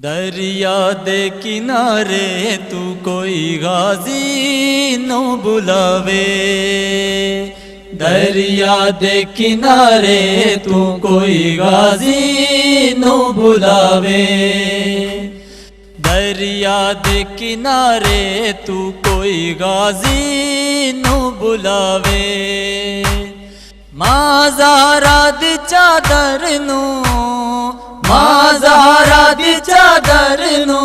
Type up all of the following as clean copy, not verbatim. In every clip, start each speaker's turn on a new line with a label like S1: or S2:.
S1: دریا دے کنارے تو کوئی غازی نو بلاوے، دریا دے کنارے تو کوئی غازی نو بلاوے، دریا دے کنارے تو کوئی غازی نو بلاوے، مازارا دی چادر نو، مازارا دی چادر نو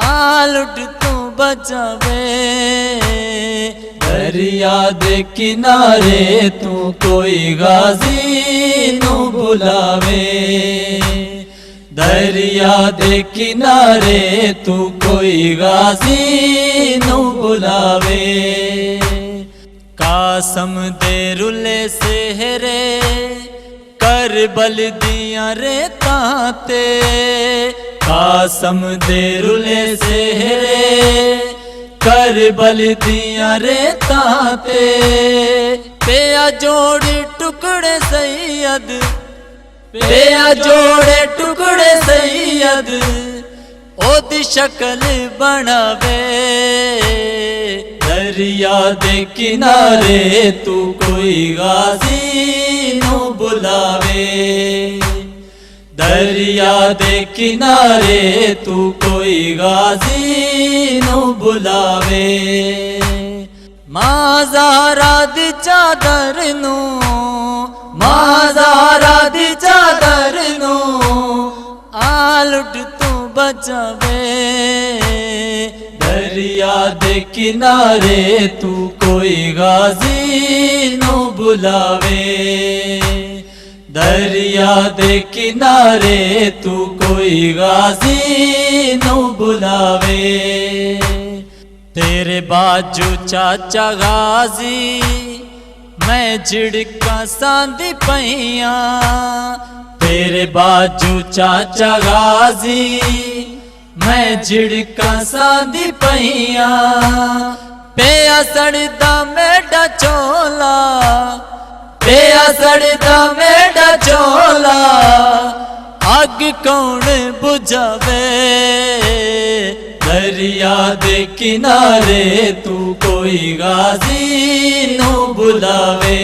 S1: آلٹ تو بچاوے، دریا دے کنارے تو کوئی غازی نو بلاوے، دریا دے کنارے تو کوئی غازی نو بلاوے، قاسم دے رلے سہرے کربل دیاں ریتاں تے، قاسم دے رلے سہرے کربل دیاں ریتاں تے، پیا جوڑے ٹکڑے سید، پیا جوڑے ٹکڑے سید او دی شکل بناوے، دریا دے کنارے تو کوئی غازی نو بلاوے، دریا دے کنارے تو کوئی غازی نو بلاوے، مازارا دی چادر نو، مازارا دی چادر نو آلٹ تو بچاوے، دریا دے کنارے تو کوئی غازی نو بلاوے، دریا دے کنارے تو کوئی غازی نو بلاوے، تیرے باجو چاچا غازی میں جھڑکاں ساندی پئیاں، تیرے باجو چاچا غازی میں جھڑکاں ساندی پئیاں، پیا سڑدا میڈا چولا، پیا سڑدا میڈا چولا اگ کون بجھاوے، دریا دے کنارے تو کوئی غازی نو بلاوے،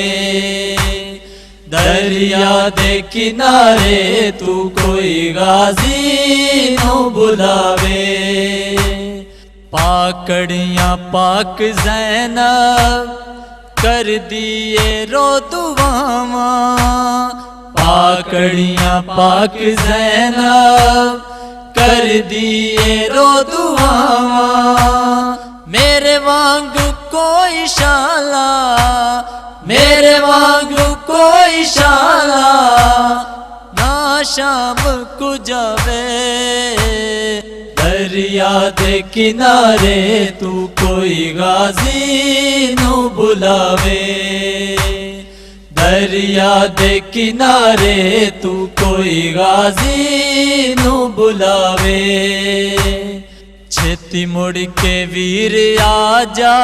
S1: دریا دے کنارے تو کوئی غازی نو بلاوے، پاکڑیاں پاک زینب کر دیے رو دعاواں، پاکڑیاں پاک زینب کر دیے رو دعاواں، میرے وانگ کوئی شالا، میرے وانگ کوئی شالا نا شام کو جاوے، دریا دے کنارے تو کوئی غازی نو بلاوے، دریا دے کنارے تو کوئی غازی نو بلاوے، چھتی مڑ کے ویر آ جا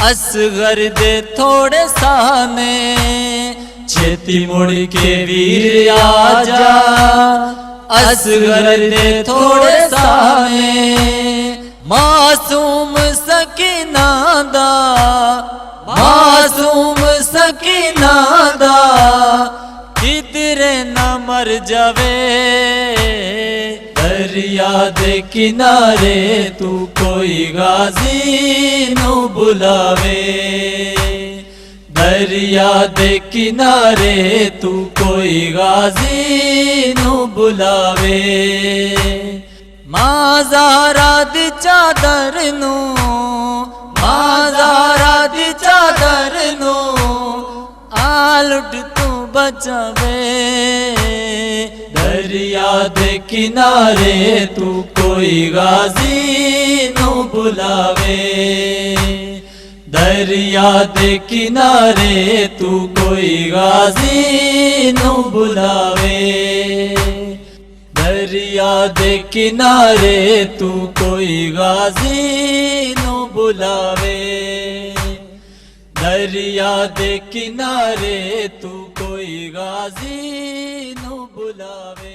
S1: اصغر دے تھوڑے سانے، چھتی مڑ کے ویر آ جا اصغر دے تھوڑے سانے، معصوم سکینہ دا، معصوم سکینہ دا کدرے نہ مر جاوے، دریا دے کنارے تو کوئی غازی نو بلاوے، دریا دے کنارے تو کوئی غازی نو بلاوے، مازارا دی چادر نو، مازارا دی چادر نو آلٹ تو بچاوے، دریا دے کنارے تو کوئی غازی نو بلاوے، دریا دے کنارے تو کوئی غازی نو بلاوے، دریا دے کنارے تو کوئی غازی نو بلاوے، دریا دے کنارے تو کوئی غازی نو بلاوے۔